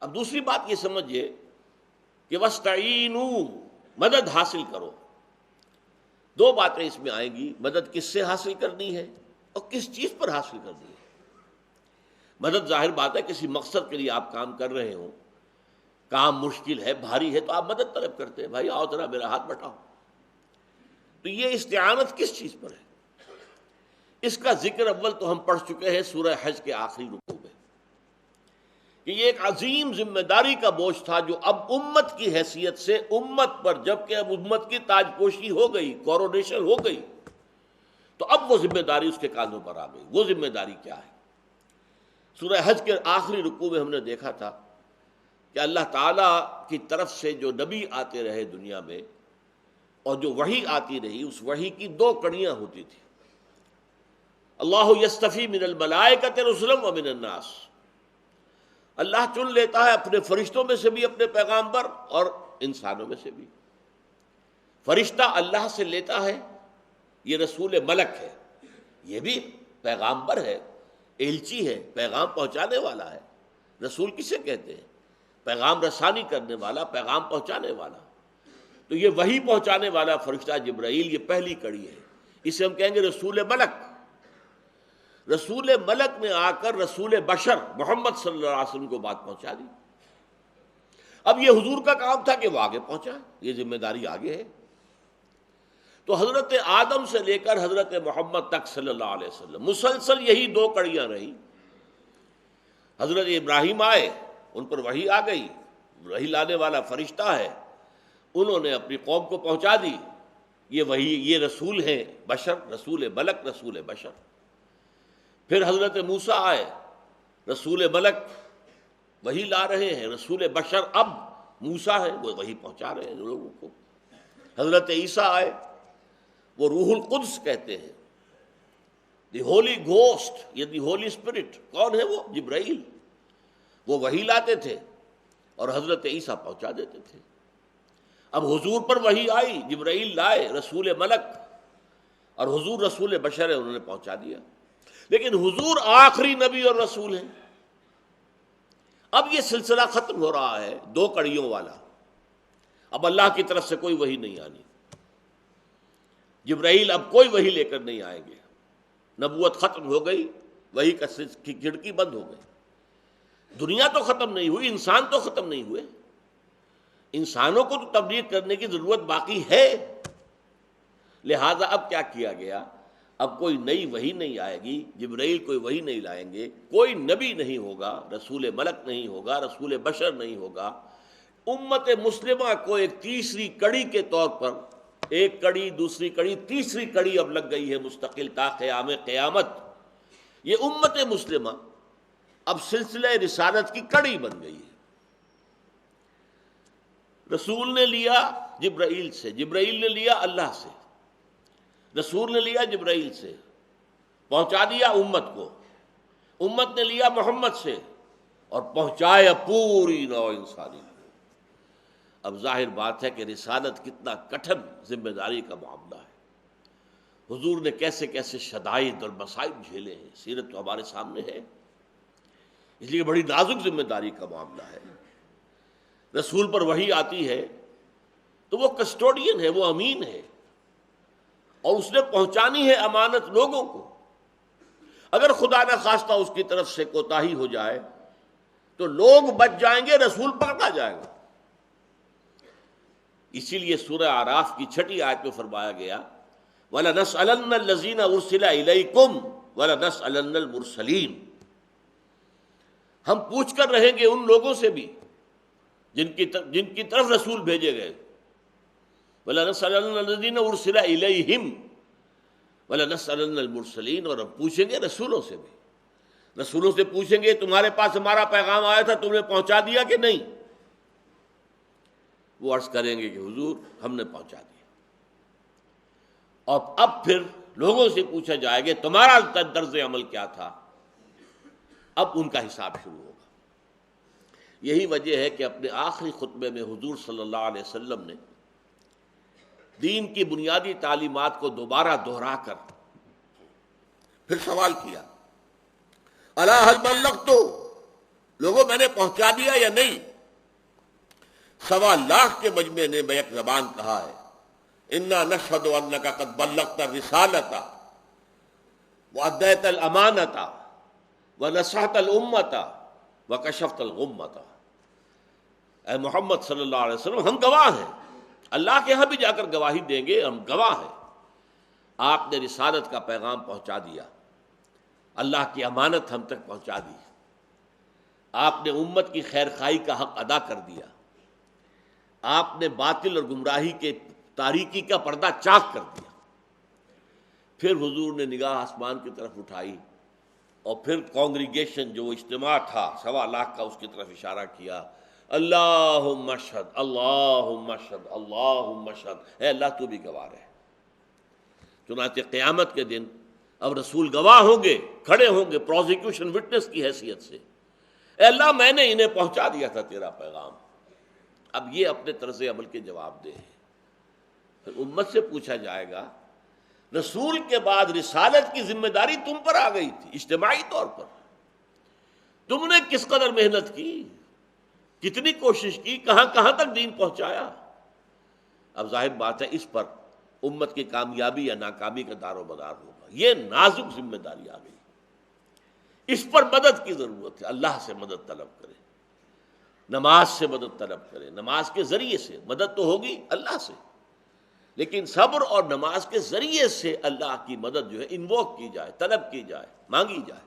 اب دوسری بات یہ سمجھیے کہ وَاسْتَعِینُوا، مدد حاصل کرو. دو باتیں اس میں آئیں گی، مدد کس سے حاصل کرنی ہے اور کس چیز پر حاصل کرنی ہے. مدد ظاہر بات ہے کسی مقصد کے لیے آپ کام کر رہے ہوں، کام مشکل ہے، بھاری ہے، تو آپ مدد طلب کرتے ہیں، بھائی آؤ ذرا میرا ہاتھ بٹاؤ. تو یہ استعانت کس چیز پر ہے؟ اس کا ذکر اول تو ہم پڑھ چکے ہیں سورہ حج کے آخری رکوع میں، کہ یہ ایک عظیم ذمہ داری کا بوجھ تھا جو اب امت کی حیثیت سے امت پر، جبکہ اب امت کی تاج پوشی ہو گئی، کورونیشن ہو گئی، تو اب وہ ذمہ داری اس کے کاندھوں پر آ گئی. وہ ذمہ داری کیا ہے؟ سورہ حج کے آخری رکوع میں ہم نے دیکھا تھا کہ اللہ تعالیٰ کی طرف سے جو نبی آتے رہے دنیا میں اور جو وحی آتی رہی، اس وحی کی دو کڑیاں ہوتی تھیں. اللہ یستفی من الملائکۃ رسلا ومن الناس، اللہ چن لیتا ہے اپنے فرشتوں میں سے بھی اپنے پیغامبر اور انسانوں میں سے بھی. فرشتہ اللہ سے لیتا ہے، یہ رسول ملک ہے، یہ بھی پیغامبر ہے، ایلچی ہے، پیغام پہنچانے والا ہے. رسول کسے کہتے ہیں؟ پیغام رسانی کرنے والا، پیغام پہنچانے والا. تو یہ وحی پہنچانے والا فرشتہ جبرائیل، یہ پہلی کڑی ہے. اسے ہم کہیں گے رسول ملک. رسول ملک نے آ کر رسول بشر محمد صلی اللہ علیہ وسلم کو بات پہنچا دی. اب یہ حضور کا کام تھا کہ وہ آگے پہنچا، یہ ذمہ داری آگے ہے. تو حضرت آدم سے لے کر حضرت محمد تک صلی اللہ علیہ وسلم مسلسل یہی دو کڑیاں رہی. حضرت ابراہیم آئے، ان پر وحی آ گئی، وحی لانے والا فرشتہ ہے، انہوں نے اپنی قوم کو پہنچا دی. یہ وحی، یہ رسول ہیں بشر، رسول ملک، رسول بشر. پھر حضرت موسیٰ آئے، رسول ملک، وحی لا رہے ہیں، رسول بشر اب موسیٰ ہے، وہ وحی پہنچا رہے ہیں لوگوں کو. حضرت عیسیٰ آئے، وہ روح القدس کہتے ہیں، دی ہولی گھوسٹ یا دی ہولی اسپرٹ. کون ہے وہ؟ جبرائیل. وہ وحی لاتے تھے اور حضرت عیسیٰ پہنچا دیتے تھے. اب حضور پر وحی آئی، جبرائیل لائے، رسول ملک، اور حضور رسول بشر ہے، انہوں نے پہنچا دیا. لیکن حضور آخری نبی اور رسول ہیں. اب یہ سلسلہ ختم ہو رہا ہے دو کڑیوں والا. اب اللہ کی طرف سے کوئی وحی نہیں آنی، جبرائیل اب کوئی وحی لے کر نہیں آئیں گے. نبوت ختم ہو گئی، وحی کی کھڑکی بند ہو گئی. دنیا تو ختم نہیں ہوئی، انسان تو ختم نہیں ہوئے. انسانوں کو تو تبلیغ کرنے کی ضرورت باقی ہے. لہذا اب کیا کیا گیا؟ اب کوئی نئی وحی نہیں آئے گی، جبرائیل کوئی وحی نہیں لائیں گے، کوئی نبی نہیں ہوگا، رسول ملک نہیں ہوگا، رسول بشر نہیں ہوگا. امت مسلمہ کو ایک تیسری کڑی کے طور پر، ایک کڑی، دوسری کڑی، تیسری کڑی اب لگ گئی ہے مستقل تا قیام قیامت. یہ امت مسلمہ اب سلسلہ رسالت کی کڑی بن گئی ہے. رسول نے لیا جبرائیل سے، جبرائیل نے لیا اللہ سے، رسول نے لیا جبرائیل سے، پہنچا دیا امت کو، امت نے لیا محمد سے اور پہنچایا پوری نوع انسانی کو. اب ظاہر بات ہے کہ رسالت کتنا کٹھن ذمہ داری کا معاملہ ہے. حضور نے کیسے کیسے شدائد اور مصائب جھیلے ہیں، سیرت تو ہمارے سامنے ہے. اس لیے بڑی نازک ذمہ داری کا معاملہ ہے. رسول پر وحی آتی ہے تو وہ کسٹوڈین ہے، وہ امین ہے، اور اس نے پہنچانی ہے امانت لوگوں کو. اگر خدا نہ خواستہ اس کی طرف سے کوتاہی ہو جائے تو لوگ بچ جائیں گے، رسول پکڑا جائے گا. اسی لیے سورہ اعراف کی 6 آیت میں فرمایا گیا وَلَنَسْأَلَنَّ الَّذِينَ أُرْسِلَ إِلَيْكُمْ وَلَنَسْأَلَنَّ الْمُرْسَلِينَ. ہم پوچھ کر رہیں گے ان لوگوں سے بھی جن کی طرف رسول بھیجے گئے. وَلَنَسْأَلَنَّ الَّذِينَ أُرْسِلَ إِلَيْهِمْ وَلَنَسْأَلَنَّ الْمُرْسَلِينَ. اور ہم پوچھیں گے رسولوں سے بھی. رسولوں سے پوچھیں گے تمہارے پاس ہمارا پیغام آیا تھا، تم نے پہنچا دیا کہ نہیں؟ وہ عرض کریں گے کہ حضور ہم نے پہنچا دیا. اور اب پھر لوگوں سے پوچھا جائے گا تمہارا طرز عمل کیا تھا. اب ان کا حساب شروع ہوگا. یہی وجہ ہے کہ اپنے آخری خطبے میں حضور صلی اللہ علیہ وسلم نے دین کی بنیادی تعلیمات کو دوبارہ دہرا کر پھر سوال کیا الا هل بلغت؟ لوگوں میں نے پہنچا دیا یا نہیں؟ 1.25 کے مجمع نے بیک زبان کہا ہے انا نشهد انک قد بلغت الرسالۃ وادیت الامانۃ ونصحت الامۃ وکشفت الغمۃ۔ اے محمد صلی اللہ علیہ وسلم، ہم گواہ ہیں، اللہ کے ہاں بھی جا کر گواہی دیں گے، ہم گواہ ہیں، آپ نے رسالت کا پیغام پہنچا دیا، اللہ کی امانت ہم تک پہنچا دی، آپ نے امت کی خیر خواہی کا حق ادا کر دیا، آپ نے باطل اور گمراہی کے تاریکی کا پردہ چاک کر دیا۔ پھر حضور نے نگاہ آسمان کی طرف اٹھائی اور پھر کانگریگیشن جو اجتماع تھا 1.25 کا، اس کی طرف اشارہ کیا، اللہم اشہد اللہم اشہد اللہم اشہد، اے اللہ تو بھی گواہ رہے۔ چنانچہ قیامت کے دن اب رسول گواہ ہوں گے، کھڑے ہوں گے پروزیکیوشن وٹنس کی حیثیت سے، اے اللہ میں نے انہیں پہنچا دیا تھا تیرا پیغام، اب یہ اپنے طرز عمل کے جواب دے۔ پھر امت سے پوچھا جائے گا رسول کے بعد رسالت کی ذمہ داری تم پر آ گئی تھی اجتماعی طور پر، تم نے کس قدر محنت کی، کتنی کوشش کی، کہاں کہاں تک دین پہنچایا۔ اب ظاہر بات ہے اس پر امت کی کامیابی یا ناکامی کا دار و مدار ہوگا، یہ نازک ذمہ داری آ گئی، اس پر مدد کی ضرورت ہے، اللہ سے مدد طلب کرے، نماز سے مدد طلب کرے، نماز کے ذریعے سے مدد تو ہوگی اللہ سے، لیکن صبر اور نماز کے ذریعے سے اللہ کی مدد جو ہے انووک کی جائے، طلب کی جائے، مانگی جائے۔